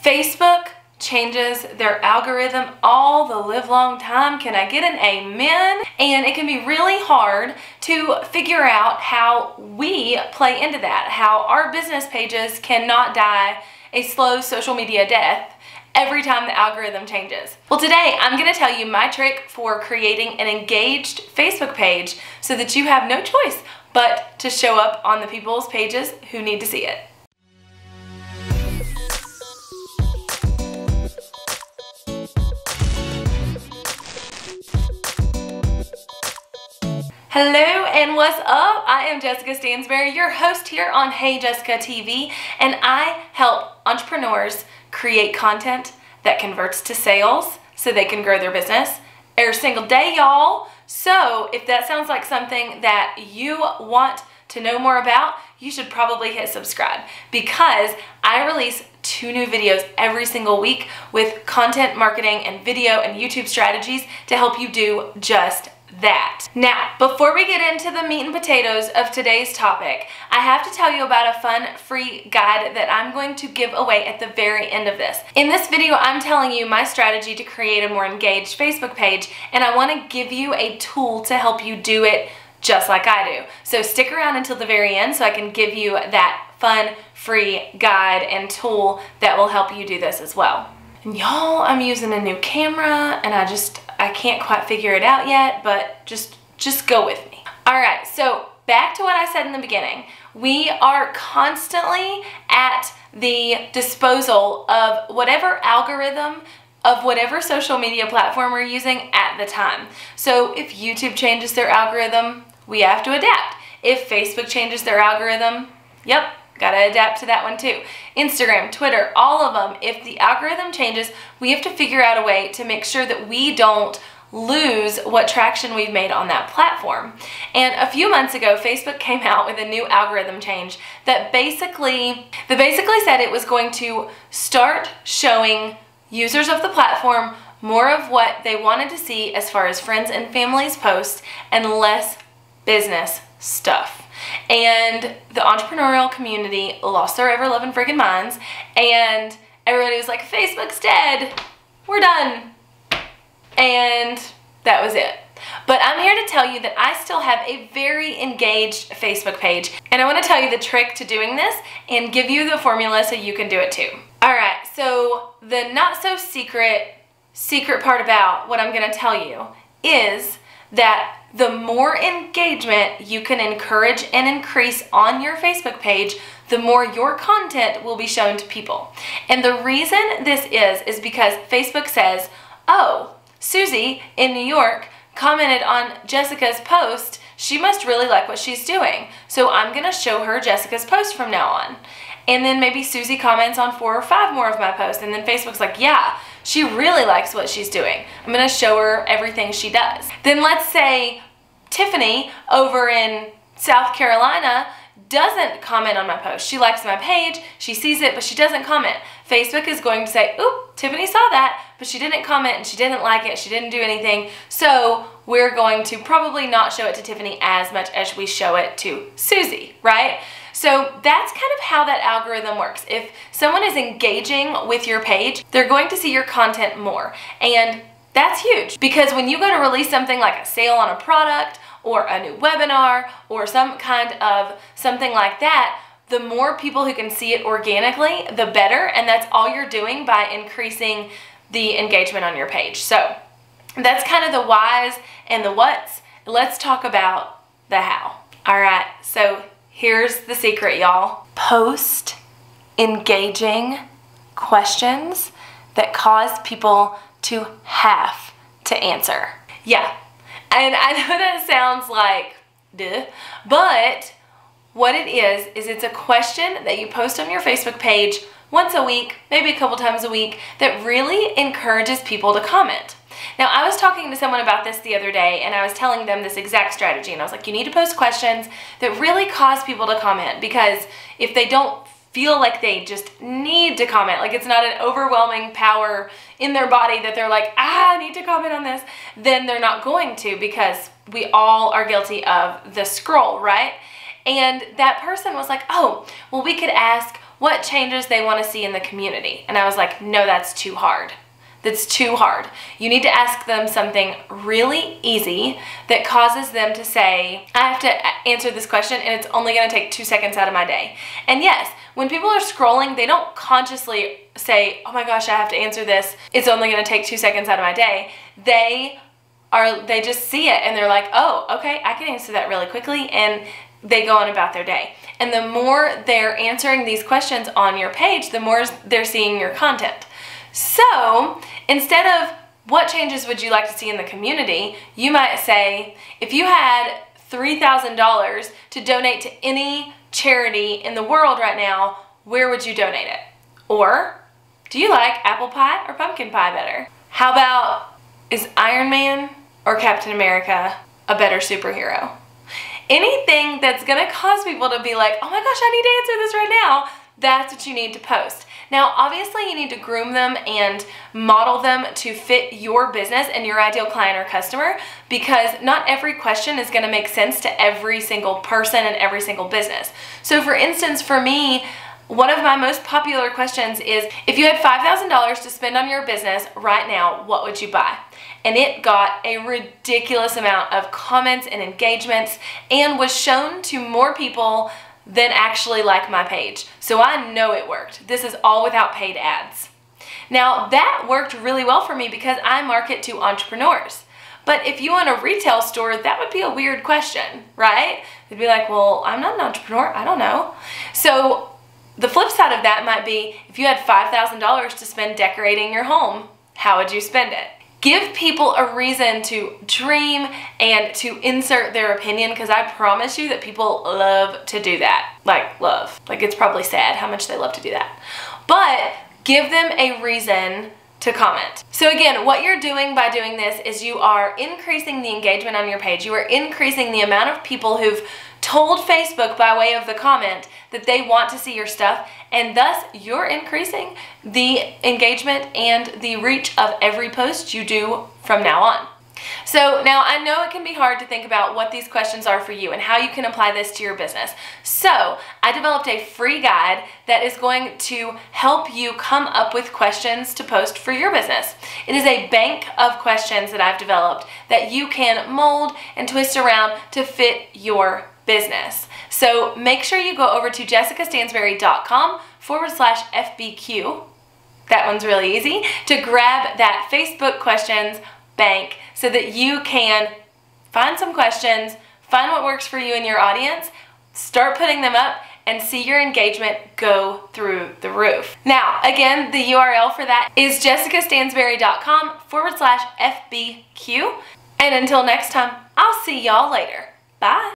Facebook changes their algorithm all the live long time. Can I get an amen? And it can be really hard to figure out how we play into that, how our business pages cannot die a slow social media death every time the algorithm changes. Well, today I'm going to tell you my trick for creating an engaged Facebook page so that you have no choice but to show up on the people's pages who need to see it. Hello and what's up? I am Jessica Stansberry, your host here on Hey Jessica TV, and I help entrepreneurs create content that converts to sales so they can grow their business every single day, y'all. So if that sounds like something that you want to know more about, you should probably hit subscribe, because I release 2 new videos every single week with content marketing and video and YouTube strategies to help you do just that. Now, before we get into the meat and potatoes of today's topic, I have to tell you about a fun free guide that I'm going to give away at the very end of this. In this video, I'm telling you my strategy to create a more engaged Facebook page, and I want to give you a tool to help you do it just like I do. So stick around until the very end so I can give you that fun free guide and tool that will help you do this as well. And y'all, I'm using a new camera and I can't quite figure it out yet, but just go with me. All right, so back to what I said in the beginning. We are constantly at the disposal of whatever algorithm of whatever social media platform we're using at the time. So if YouTube changes their algorithm, we have to adapt. If Facebook changes their algorithm, yep, gotta adapt to that one too. Instagram, Twitter, all of them, if the algorithm changes, we have to figure out a way to make sure that we don't lose what traction we've made on that platform. And a few months ago, Facebook came out with a new algorithm change that basically said it was going to start showing users of the platform more of what they wanted to see as far as friends and family's posts and less business stuff. And the entrepreneurial community lost their ever-loving freaking minds, and everybody was like, Facebook's dead, we're done. And that was it. But I'm here to tell you that I still have a very engaged Facebook page, and I want to tell you the trick to doing this and give you the formula so you can do it too. Alright, so the not so secret part about what I'm going to tell you is that the more engagement you can encourage and increase on your Facebook page, the more your content will be shown to people. And the reason this is because Facebook says, oh, Susie in New York commented on Jessica's post, she must really like what she's doing. So I'm gonna show her Jessica's post from now on. And then maybe Susie comments on 4 or 5 more of my posts, and then Facebook's like, yeah, she really likes what she's doing. I'm gonna show her everything she does. Then let's say Tiffany over in South Carolina doesn't comment on my post. She likes my page, she sees it, but she doesn't comment. Facebook is going to say, oop, Tiffany saw that, but she didn't comment and she didn't like it, she didn't do anything, so we're going to probably not show it to Tiffany as much as we show it to Susie, right? So that's kind of how that algorithm works. If someone is engaging with your page, they're going to see your content more. And that's huge, because when you go to release something like a sale on a product or a new webinar or some kind of something like that, the more people who can see it organically, the better, and that's all you're doing by increasing the engagement on your page. So that's kind of the whys and the whats. Let's talk about the how. All right, so here's the secret, y'all. Post engaging questions that cause people to have to answer. Yeah, and I know that sounds like duh, but what it is it's a question that you post on your Facebook page once a week, maybe a couple times a week, that really encourages people to comment. Now, I was talking to someone about this the other day, and I was telling them this exact strategy, and I was like, you need to post questions that really cause people to comment, because if they don't feel like they just need to comment, like it's not an overwhelming power in their body that they're like, I need to comment on this, then they're not going to, because we all are guilty of the scroll, right? And that person was like, oh, well, we could ask, what changes they want to see in the community. And I was like, no, that's too hard. That's too hard. You need to ask them something really easy that causes them to say, I have to answer this question and it's only going to take 2 seconds out of my day. And yes, when people are scrolling, they don't consciously say, oh my gosh, I have to answer this. It's only going to take 2 seconds out of my day. They just see it and they're like, oh, okay, I can answer that really quickly, and they go on about their day. And the more they're answering these questions on your page, the more they're seeing your content. So instead of what changes would you like to see in the community, you might say, if you had $3,000 to donate to any charity in the world right now, where would you donate it? Or do you like apple pie or pumpkin pie better? How about, is Iron Man or Captain America a better superhero? Anything that's gonna cause people to be like, oh my gosh, I need to answer this right now, that's what you need to post. Now, obviously you need to groom them and model them to fit your business and your ideal client or customer, because not every question is gonna make sense to every single person and every single business. So for instance, for me, one of my most popular questions is, if you had $5,000 to spend on your business right now, what would you buy? And it got a ridiculous amount of comments and engagements and was shown to more people than actually like my page. So I know it worked. This is all without paid ads. Now that worked really well for me because I market to entrepreneurs. But if you own a retail store, that would be a weird question, right? They'd be like, well, I'm not an entrepreneur, I don't know. So the flip side of that might be, if you had $5,000 to spend decorating your home, how would you spend it? Give people a reason to dream and to insert their opinion, because I promise you that people love to do that. Like, love. Like, it's probably sad how much they love to do that. But give them a reason to comment. So again, what you're doing by doing this is you are increasing the engagement on your page. You are increasing the amount of people who've told Facebook by way of the comment that they want to see your stuff, and thus you're increasing the engagement and the reach of every post you do from now on. So now I know it can be hard to think about what these questions are for you and how you can apply this to your business. So I developed a free guide that is going to help you come up with questions to post for your business. It is a bank of questions that I've developed that you can mold and twist around to fit your business. So make sure you go over to jessicastansberry.com/FBQ. That one's really easy, to grab that Facebook questions bank so that you can find some questions, find what works for you and your audience, start putting them up, and see your engagement go through the roof. Now, again, the URL for that is jessicastansberry.com/FBQ. And until next time, I'll see y'all later. Bye.